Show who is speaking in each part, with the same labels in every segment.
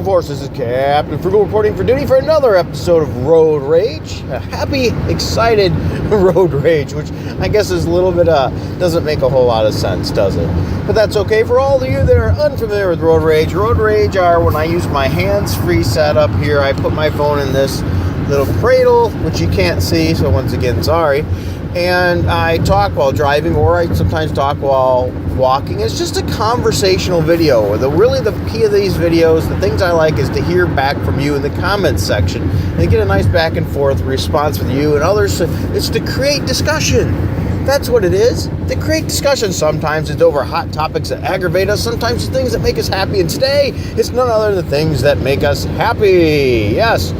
Speaker 1: Force, this is Captain Frugal reporting for duty for another episode of Road Rage. A happy, excited Road Rage, which I guess is a little bit, doesn't make a whole lot of sense, does it? But that's okay. For all of you that are unfamiliar with Road Rage are when I use my hands-free setup here. I put my phone in this little cradle, which you can't see, so once again, sorry. And I talk while driving, or I sometimes talk while walking. It's just a conversational video. Really the key of these videos, the things I like, is to hear back from you in the comments section and get a nice back and forth response with you and others. It's to create discussion. That's what it is. To create discussion. Sometimes it's over hot topics that aggravate us. Sometimes it's things that make us happy. And today, it's none other than things that make us happy. Yes.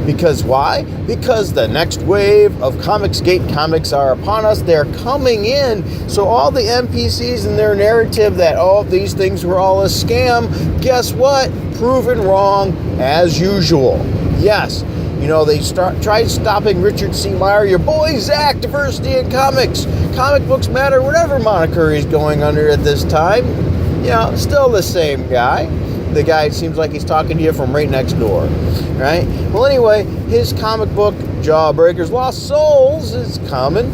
Speaker 1: Because why? Because the next wave of Comicsgate comics are upon us. They're coming in. So all the NPCs and their narrative that, oh, these things were all a scam, guess what? Proven wrong as usual. Yes. You know, they tried stopping Richard C. Meyer, your boy Zach, diversity in comics. Comic books matter, whatever moniker he's going under at this time. You know, still the same guy. The guy, it seems like he's talking to you from right next door, right? Well, anyway, his comic book, Jawbreakers Lost Souls, is coming.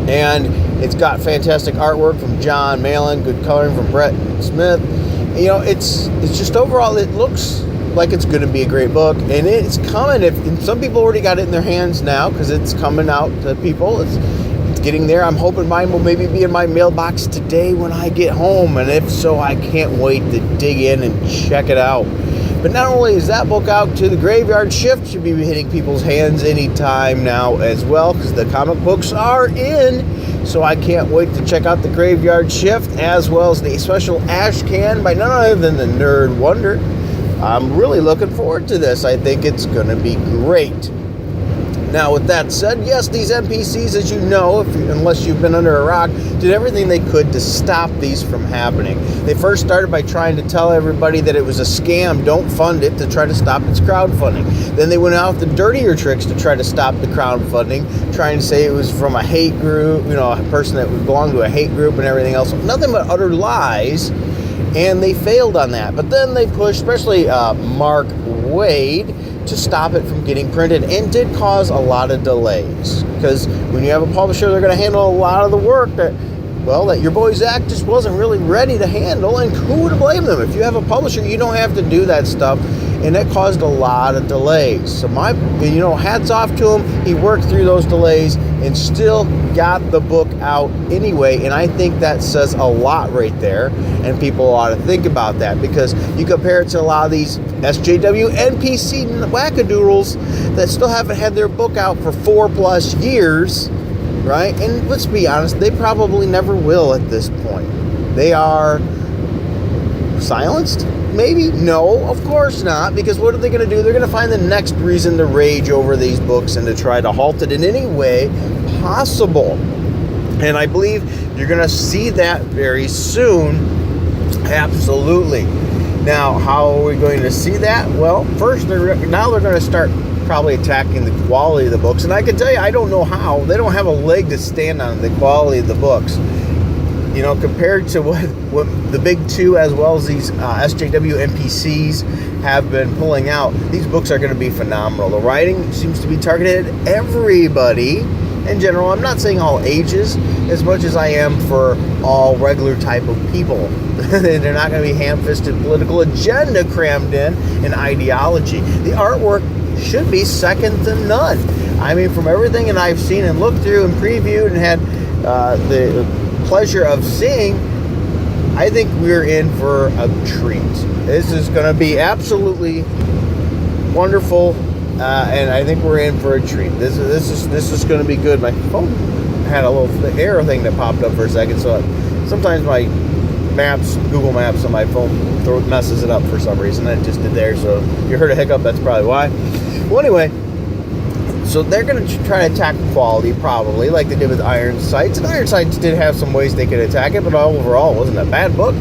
Speaker 1: And it's got fantastic artwork from John Malin, good coloring from Brett Smith. You know, it's just overall, it looks like it's going to be a great book. And it's coming. And some people already got it in their hands now because it's coming out to people. It's getting there. I'm hoping mine will maybe be in my mailbox today when I get home, and if so, I can't wait to dig in and check it out. But not only is that book out, to the Graveyard Shift should be hitting people's hands anytime now as well, because the comic books are in. So I can't wait to check out the Graveyard Shift, as well as the special Ash Can by none other than the Nerd Wonder. I'm really looking forward to this. I think it's going to be great. Now, with that said, yes, these NPCs, as you know, unless you've been under a rock, did everything they could to stop these from happening. They first started by trying to tell everybody that it was a scam, don't fund it, to try to stop its crowdfunding. Then they went out with the dirtier tricks to try to stop the crowdfunding, trying to say it was from a hate group, you know, a person that belonged to a hate group and everything else. Nothing but utter lies, and they failed on that. But then they pushed, especially Mark Wade, to stop it from getting printed, and did cause a lot of delays, because when you have a publisher, they're going to handle a lot of the work that your boy Zach just wasn't really ready to handle. And who would blame them? If you have a publisher, you don't have to do that stuff, and that caused a lot of delays. So hats off to him. He worked through those delays and still got the book out anyway, and I think that says a lot right there, and people ought to think about that, because you compare it to a lot of these SJW NPC wackadoodles that still haven't had their book out for 4+ years, right? And let's be honest, they probably never will at this point. They are silenced? Maybe? No, of course not, because what are they going to do? They're going to find the next reason to rage over these books and to try to halt it in any way possible. And I believe you're going to see that very soon. Absolutely. Now, how are we going to see that? Well, first, they're going to start probably attacking the quality of the books. And I can tell you, I don't know how. They don't have a leg to stand on, the quality of the books. You know, compared to what the big two, as well as these SJW NPCs have been pulling out, these books are going to be phenomenal. The writing seems to be targeted at everybody in general. I'm not saying all ages as much as I am for all regular type of people. They're not going to be ham-fisted political agenda crammed in and ideology. The artwork should be second to none. I mean, from everything that I've seen and looked through and previewed and had the pleasure of seeing, I think we're in for a treat. This is going to be absolutely wonderful, and I think we're in for a treat. This is going to be good. My phone had a little error thing that popped up for a second, so sometimes my Google Maps on my phone messes it up for some reason. It just did there, so if you heard a hiccup, that's probably why. Well, anyway, so they're going to try to attack quality, probably, like they did with Iron Sights. And Iron Sights did have some ways they could attack it, but overall, it wasn't a bad book.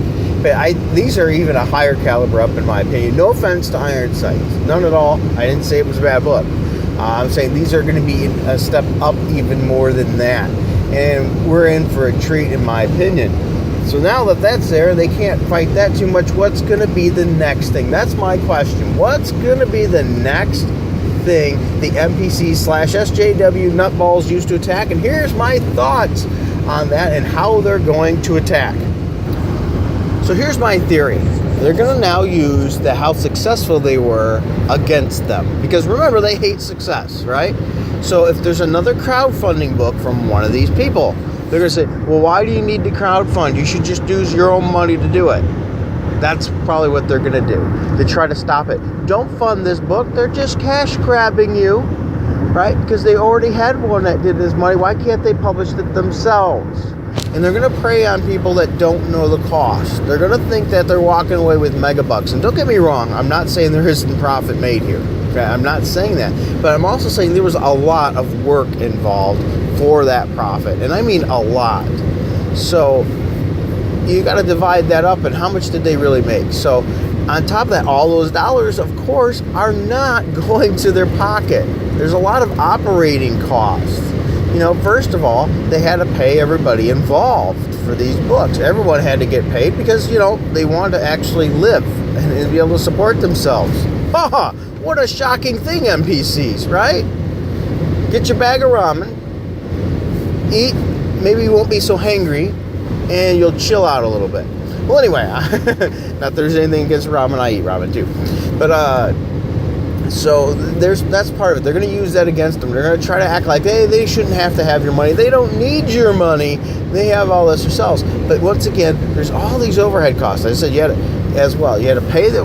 Speaker 1: But these are even a higher caliber up, in my opinion. No offense to Iron Sights. None at all. I didn't say it was a bad book. I'm saying these are going to be a step up even more than that. And we're in for a treat, in my opinion. So now that that's there, they can't fight that too much. What's going to be the next thing? That's my question. What's going to be the next thing the NPC/SJW nutballs used to attack? And here's my thoughts on that and how they're going to attack. So here's my theory. They're going to now use how successful they were against them. Because remember, they hate success, right? So if there's another crowdfunding book from one of these people, they're going to say, well, why do you need to crowdfund? You should just use your own money to do it. That's probably what they're going to do. They try to stop it. Don't fund this book. They're just cash grabbing you, right? Because they already had one that did this money. Why can't they publish it themselves? And they're going to prey on people that don't know the cost. They're going to think that they're walking away with megabucks. And don't get me wrong, I'm not saying there isn't profit made here. Okay? I'm not saying that. But I'm also saying there was a lot of work involved for that profit. And I mean a lot. So you got to divide that up, and how much did they really make? So on top of that, all those dollars, of course, are not going to their pocket. There's a lot of operating costs. First of all, they had to pay everybody involved for these books. Everyone had to get paid because, they wanted to actually live and be able to support themselves. Ha! What a shocking thing, NPCs, right? Get your bag of ramen, eat, maybe you won't be so hangry, and you'll chill out a little bit. Well, anyway, not that there's anything against ramen. I eat ramen too. But, so that's part of it. They're going to use that against them. They're going to try to act like, hey, they shouldn't have to have your money. They don't need your money. They have all this themselves. But once again, there's all these overhead costs. I said you had to, as well. You had to pay the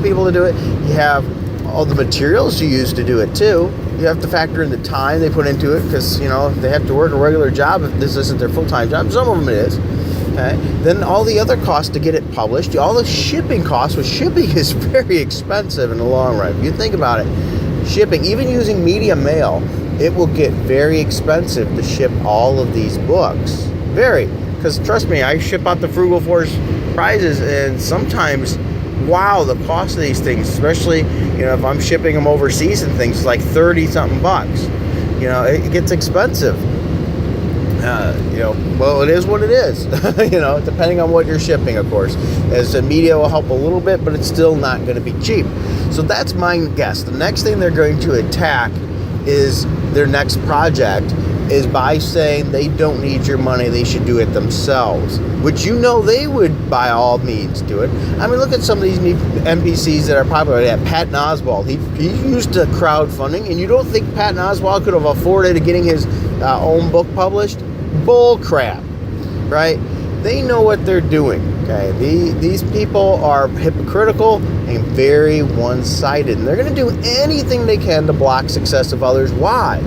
Speaker 1: people to do it. You have all the materials you use to do it too. You have to factor in the time they put into it because, they have to work a regular job if this isn't their full-time job. Some of them it is. Okay. Then all the other costs to get it published, all the shipping costs, which shipping is very expensive in the long run. If you think about it, shipping, even using media mail, it will get very expensive to ship all of these books. Very. Because trust me, I ship out the Frugal Force prizes, and sometimes, wow, the cost of these things, especially, if I'm shipping them overseas and things, it's like 30-something bucks. It gets expensive. Well, it is what it is, depending on what you're shipping, of course. As the media will help a little bit, but it's still not going to be cheap. So that's my guess. The next thing they're going to attack is their next project is by saying they don't need your money, they should do it themselves, which they would by all means do it. I mean, look at some of these NPCs that are popular. They have Patton Oswalt. He used crowdfunding, and you don't think Patton Oswalt could have afforded getting his own book published? Bull crap, right? They know what they're doing. Okay, these people are hypocritical and very one-sided, and they're going to do anything they can to block success of others. Why?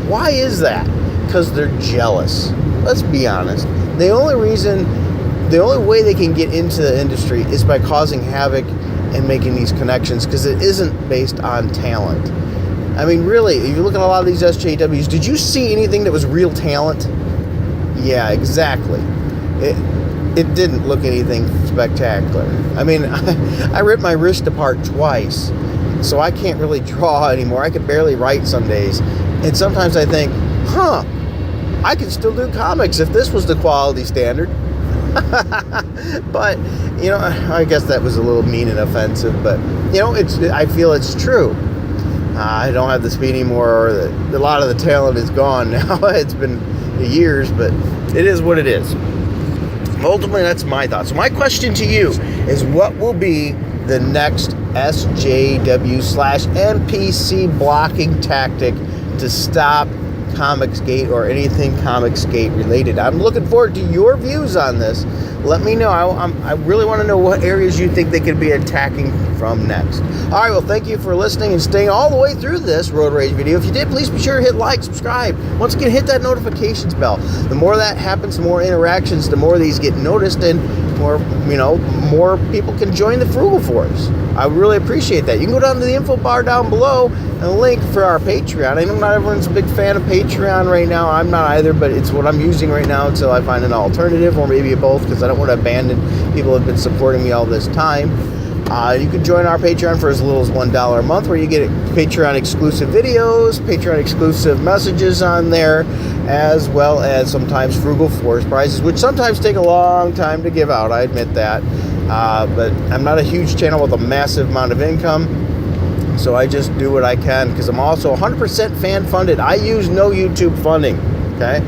Speaker 1: Why is that? Because they're jealous. Let's be honest. The only way they can get into the industry is by causing havoc and making these connections, because it isn't based on talent. I mean, really, if you look at a lot of these SJWs, did you see anything that was real talent? Yeah, exactly. It didn't look anything spectacular. I mean, I ripped my wrist apart twice, so I can't really draw anymore. I could barely write some days. And sometimes I think, I could still do comics if this was the quality standard. But, I guess that was a little mean and offensive, but, I feel it's true. I don't have the speed anymore, or a lot of the talent is gone now. It's been years, but it is what it is. Ultimately, that's my thought. So my question to you is, what will be the next SJW/NPC blocking tactic to stop Comicsgate or anything Comicsgate related? I'm looking forward to your views on this. Let me know. I really want to know what areas you think they could be attacking from next. All right, well, thank you for listening and staying all the way through this Road Rage video. If you did, please be sure to hit like, subscribe. Once again, hit that notifications bell. The more that happens, the more interactions, the more these get noticed, and more people can join the Frugal Force. I really appreciate that. You can go down to the info bar down below and a link for our Patreon. I know not everyone's a big fan of Patreon right now. I'm not either, but it's what I'm using right now until I find an alternative, or maybe both, because I don't want to abandon people who have been supporting me all this time. You can join our Patreon for as little as $1 a month, where you get Patreon exclusive videos, Patreon exclusive messages on there, as well as sometimes Frugal Force prizes, which sometimes take a long time to give out. I admit that. But I'm not a huge channel with a massive amount of income, so I just do what I can, because I'm also 100% fan funded. I use no YouTube funding, okay?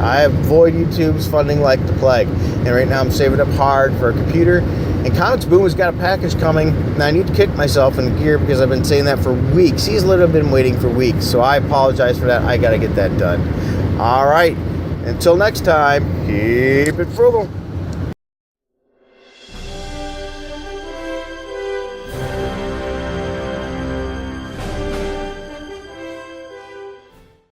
Speaker 1: I avoid YouTube's funding like the plague. And right now I'm saving up hard for a computer. And Comics Boom has got a package coming, and I need to kick myself in gear because I've been saying that for weeks. He's literally been waiting for weeks, so I apologize for that. I got to get that done. All right, until next time, keep it frugal.